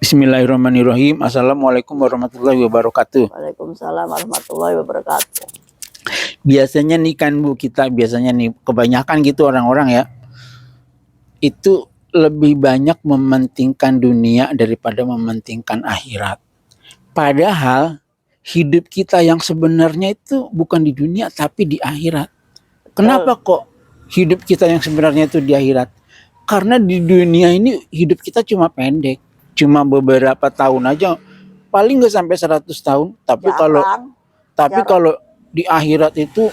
Bismillahirrahmanirrahim. Assalamualaikum warahmatullahi wabarakatuh. Waalaikumsalam warahmatullahi wabarakatuh. Biasanya nih kan Bu, biasanya nih kebanyakan gitu orang-orang ya, itu lebih banyak mementingkan dunia daripada mementingkan akhirat. Padahal hidup kita yang sebenarnya itu bukan di dunia tapi di akhirat. Kenapa kok hidup kita yang sebenarnya itu di akhirat? Karena di dunia ini hidup kita cuma pendek, cuma beberapa tahun aja, paling nggak sampai 100 tahun. Tapi kalau di akhirat itu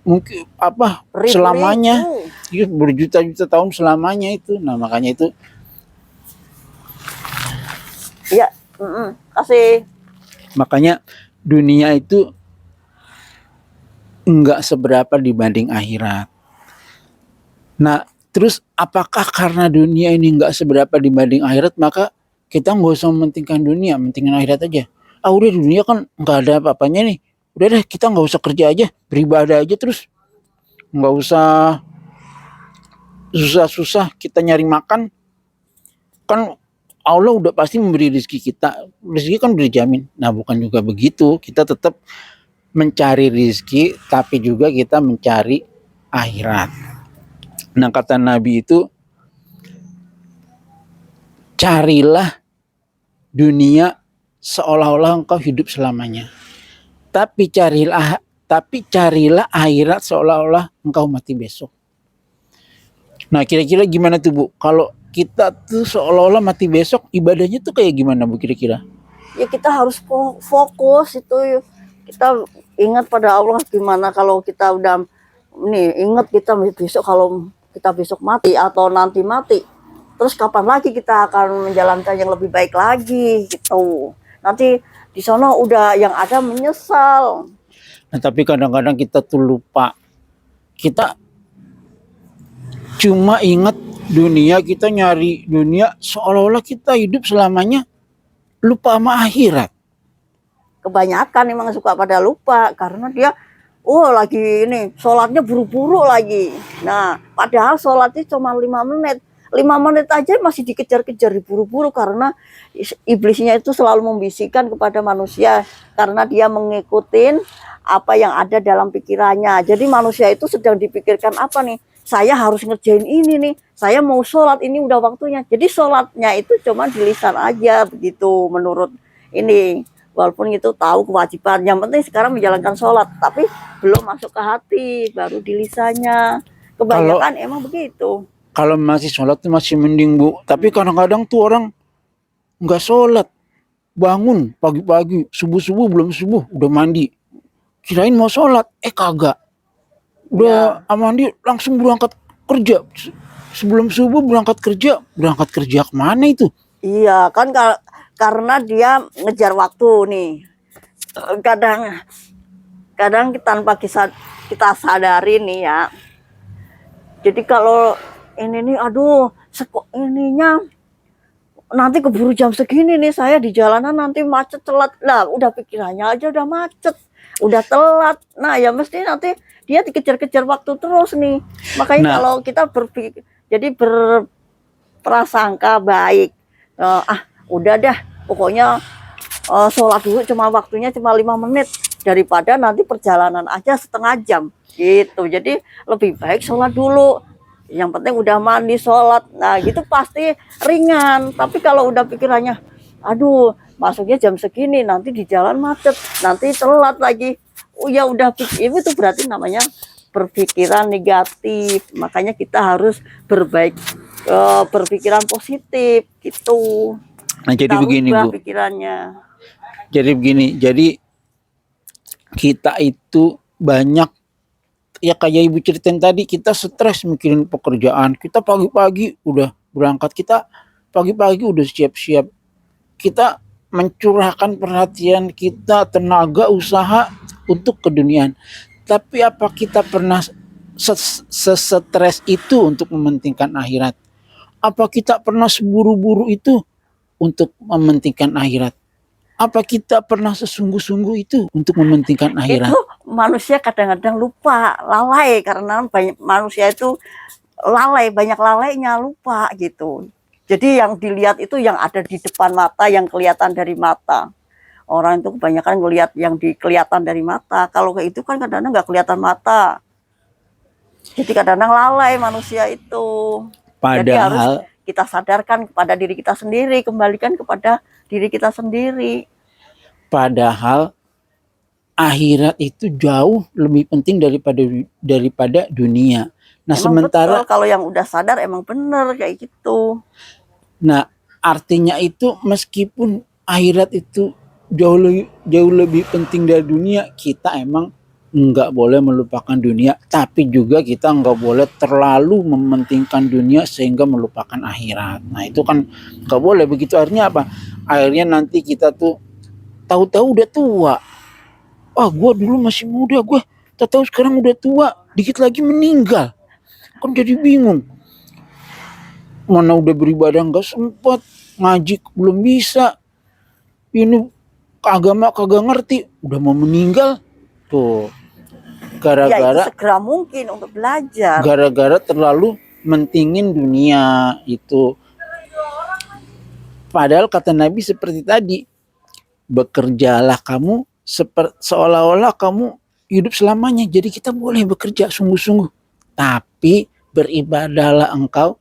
mungkin selamanya, berjuta-juta tahun selamanya itu. Nah makanya itu. Ya, kasih. Makanya dunia itu nggak seberapa dibanding akhirat. Nah terus apakah karena dunia ini nggak seberapa dibanding akhirat maka kita nggak usah mementingkan dunia, mementingkan akhirat aja? Udah dunia kan nggak ada apa-apanya nih. Udah deh kita nggak usah kerja aja, beribadah aja terus, nggak usah susah-susah kita nyari makan, kan Allah udah pasti memberi rezeki kita, rezeki kan udah dijamin. Nah bukan juga begitu, kita tetap mencari rezeki tapi juga kita mencari akhirat. Nah kata Nabi itu, carilah dunia seolah-olah engkau hidup selamanya, tapi carilah akhirat seolah-olah engkau mati besok. Nah kira-kira gimana tuh Bu? Kalau kita tuh seolah-olah mati besok, ibadahnya tuh kayak gimana Bu kira-kira? Ya kita harus fokus itu. Kita ingat pada Allah. Gimana kalau kita udah ingat kita besok, kalau kita besok mati atau nanti mati, terus kapan lagi kita akan menjalankan yang lebih baik lagi gitu. Nanti di sana udah yang ada menyesal. Nah tapi kadang-kadang kita tuh lupa. Kita cuma ingat dunia, kita nyari dunia seolah-olah kita hidup selamanya, lupa sama akhirat. Kebanyakan emang suka pada lupa karena dia lagi ini sholatnya buru-buru lagi. Nah padahal sholatnya cuma 5 menit. 5 menit aja masih dikejar-kejar, diburu-buru karena iblisnya itu selalu membisikkan kepada manusia karena dia mengikuti apa yang ada dalam pikirannya. Jadi manusia itu sedang dipikirkan apa nih? Saya harus ngerjain ini nih. Saya mau sholat, ini udah waktunya. Jadi sholatnya itu cuma di lisan aja begitu menurut ini. Walaupun itu tahu kewajiban. Yang penting sekarang menjalankan sholat, tapi belum masuk ke hati, baru di lisannya. Kebanyakan emang begitu. Kalau masih sholat tuh masih mending Bu, tapi kadang-kadang tuh orang nggak sholat, bangun pagi-pagi, subuh-subuh belum subuh udah mandi, kirain mau sholat, kagak, udah mandi langsung berangkat kerja, sebelum subuh berangkat kerja kemana itu? Iya kan karena dia ngejar waktu nih, kadang tanpa kita sadari nih ya. Jadi kalau ini nih, aduh, ininya nanti keburu jam segini nih, saya di jalanan nanti macet, telat lah. Udah pikirannya aja udah macet, udah telat. Nah ya mesti nanti dia dikejar-kejar waktu terus nih. Makanya kalau kita berprasangka baik, udah dah, pokoknya sholat dulu, cuma waktunya cuma 5 menit daripada nanti perjalanan aja setengah jam gitu. Jadi lebih baik sholat dulu. Yang penting udah mandi, sholat, nah gitu pasti ringan. Tapi kalau udah pikirannya, aduh masuknya jam segini, nanti di jalan macet, nanti telat lagi, ya udah itu berarti namanya berpikiran negatif. Makanya kita harus berpikiran positif gitu. Nah jadi begini Bu, pikirannya. Jadi begini, jadi kita itu banyak, ya kayak Ibu ceritain tadi, kita stres mikirin pekerjaan, kita pagi-pagi udah berangkat, kita pagi-pagi udah siap-siap, kita mencurahkan perhatian kita, tenaga, usaha untuk keduniaan. Tapi apa kita pernah sesetres itu untuk mementingkan akhirat? Apa kita pernah seburu-buru itu untuk mementingkan akhirat? Apa kita pernah sesungguh-sungguh itu untuk mementingkan akhirat? Itu manusia kadang-kadang lupa, lalai, karena manusia itu lalai, banyak lalainya, lupa gitu. Jadi yang dilihat itu yang ada di depan mata, yang kelihatan dari mata. Orang itu kebanyakan ngelihat yang kelihatan dari mata. Kalau kayak itu kan kadang-kadang nggak kelihatan mata. Jadi kadang-kadang lalai manusia itu. Jadi harus Padahal kita sadarkan kepada diri kita sendiri, kembalikan kepada diri kita sendiri. padahal akhirat itu jauh lebih penting daripada dunia. Nah, Emang sementara betul, kalau yang udah sadar emang bener kayak gitu. nah artinya itu meskipun akhirat itu jauh lebih penting dari dunia, kita emang nggak boleh melupakan dunia, tapi juga kita nggak boleh terlalu mementingkan dunia sehingga melupakan akhirat. Nah itu kan nggak boleh begitu. Akhirnya apa? Akhirnya nanti kita tuh tahu-tahu udah tua. Ah, gue dulu masih muda, gue tahu sekarang udah tua, dikit lagi meninggal. Kan jadi bingung. Mana udah beribadah nggak sempat, ngaji belum bisa, ini agama kagak ngerti, udah mau meninggal tuh. Ya itu Gara-gara segera mungkin untuk belajar. gara-gara terlalu mentingin dunia itu. Padahal kata Nabi seperti tadi, bekerjalah kamu seolah-olah kamu hidup selamanya. Jadi kita boleh bekerja sungguh-sungguh, tapi beribadahlah engkau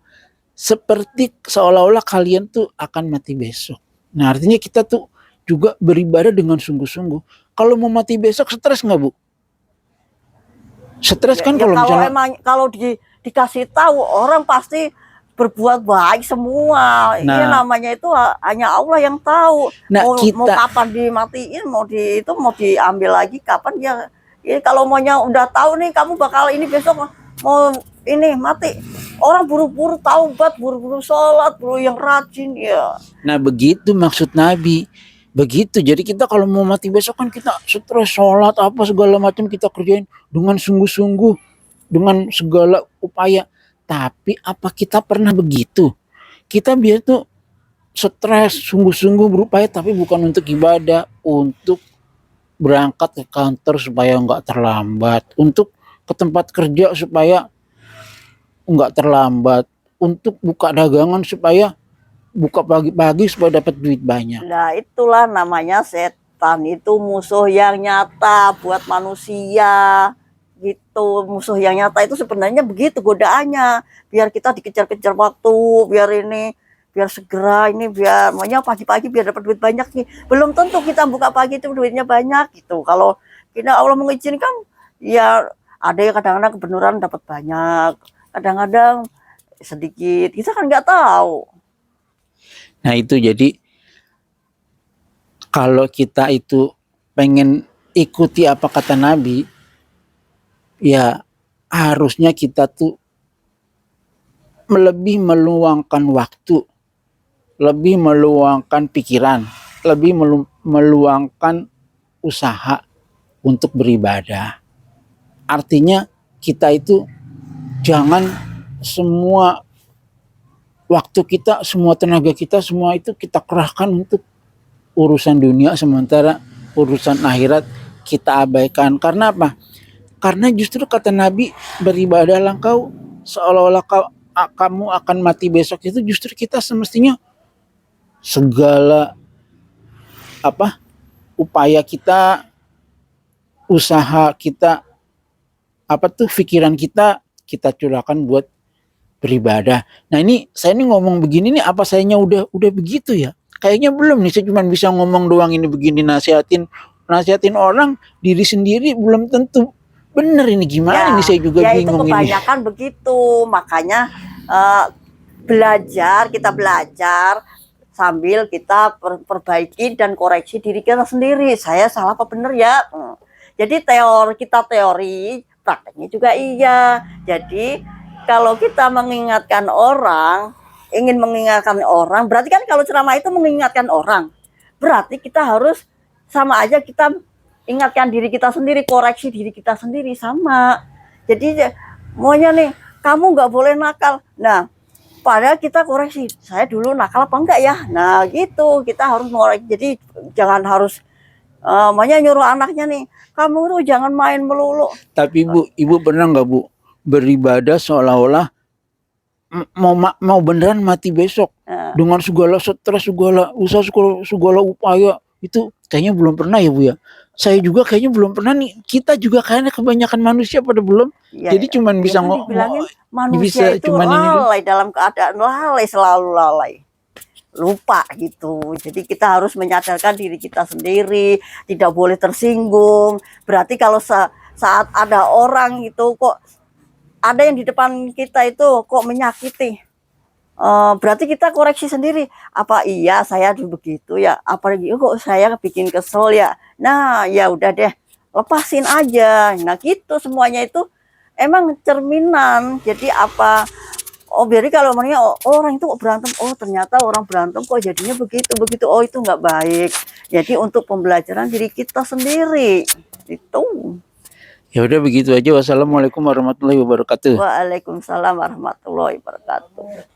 seperti seolah-olah kalian tuh akan mati besok. Nah artinya kita tuh juga beribadah dengan sungguh-sungguh. Kalau mau mati besok stres nggak, Bu? Stres kan Ya kalau kalau misalnya emang kalau dikasih tahu orang pasti berbuat baik semua. Ini Nah. namanya itu hanya Allah yang tahu. Nah, Mau kapan dimatiin, mau diambil lagi kapan ya. Ya kalau maunya udah tahu nih kamu bakal ini besok mau ini mati. Orang buru-buru taubat, buru-buru sholat, buru yang rajin ya. Nah begitu maksud Nabi. Begitu. Jadi kita kalau mau mati besok kan kita stres, sholat apa segala macam kita kerjain dengan sungguh-sungguh, dengan segala upaya. Tapi apa kita pernah begitu? Kita biar tuh stres, sungguh-sungguh berupaya, tapi bukan untuk ibadah, untuk berangkat ke kantor supaya nggak terlambat, untuk ke tempat kerja supaya nggak terlambat, untuk buka dagangan supaya buka pagi-pagi supaya dapat duit banyak. Nah itulah namanya setan, itu musuh yang nyata buat manusia gitu. Musuh yang nyata itu sebenarnya begitu godaannya, biar kita dikejar-kejar waktu, biar segera ini, biar maunya pagi-pagi biar dapat duit banyak nih. Belum tentu kita buka pagi itu duitnya banyak gitu. Kalau kita Allah mengizinkan ya ada yang kadang-kadang kebenaran dapat banyak, kadang-kadang sedikit, kita kan nggak tahu. Nah itu jadi kalau kita itu pengen ikuti apa kata Nabi, ya harusnya kita tuh lebih meluangkan waktu, lebih meluangkan pikiran, lebih meluangkan usaha untuk beribadah. Artinya kita itu jangan semua waktu kita, semua tenaga kita, semua itu kita kerahkan untuk urusan dunia, sementara urusan akhirat kita abaikan. Karena apa? Karena justru kata Nabi, beribadahlah engkau seolah-olah kamu akan mati besok. Itu justru kita semestinya segala upaya kita, usaha kita, pikiran kita curahkan buat beribadah. Nah ini saya ngomong begini nih, apa sayanya udah begitu ya? Kayaknya belum nih, saya cuma bisa ngomong doang ini begini, nasihatin orang, diri sendiri belum tentu bener. Ini gimana nih, saya juga bingung ini. Ya itu kebanyakan begitu, makanya kita belajar sambil kita perbaiki dan koreksi diri kita sendiri. Saya salah apa bener ya? Jadi teori, prakteknya juga iya. Jadi kalau kita ingin mengingatkan orang, berarti kan kalau ceramah itu mengingatkan orang, berarti kita harus sama aja kita ingatkan diri kita sendiri, koreksi diri kita sendiri sama. Jadi maunya nih, kamu nggak boleh nakal. Nah, padahal kita koreksi, saya dulu nakal apa enggak ya? Nah gitu, kita harus mengoreksi. Jadi jangan harus maunya nyuruh anaknya nih, kamu tuh jangan main melulu. Tapi Ibu pernah nggak Bu beribadah seolah-olah mau beneran mati besok Nah, dengan segala stres, segala usaha, segala upaya, itu kayaknya belum pernah ya Bu ya. Saya juga kayaknya belum pernah nih. Kita juga kayaknya kebanyakan manusia pada belum. iya, Jadi cuman ya bisa kan dibilangin manusia bisa itu cuman ini doang. lalai, dalam keadaan lalai, selalu lalai, lupa gitu. Jadi kita harus menyadarkan diri kita sendiri, tidak boleh tersinggung. Berarti kalau saat ada orang itu kok ada yang di depan kita itu kok menyakiti, berarti kita koreksi sendiri, apa iya saya dulu begitu ya, apalagi kok saya bikin kesel ya. Nah ya udah deh, lepasin aja. Nah gitu, semuanya itu emang cerminan. Jadi apa, oh jadi kalau namanya orang itu kok berantem, oh ternyata orang berantem kok jadinya begitu begitu, oh itu nggak baik. Jadi untuk pembelajaran diri kita sendiri itu. Ya udah begitu aja. Wassalamualaikum warahmatullahi wabarakatuh. Waalaikumsalam warahmatullahi wabarakatuh.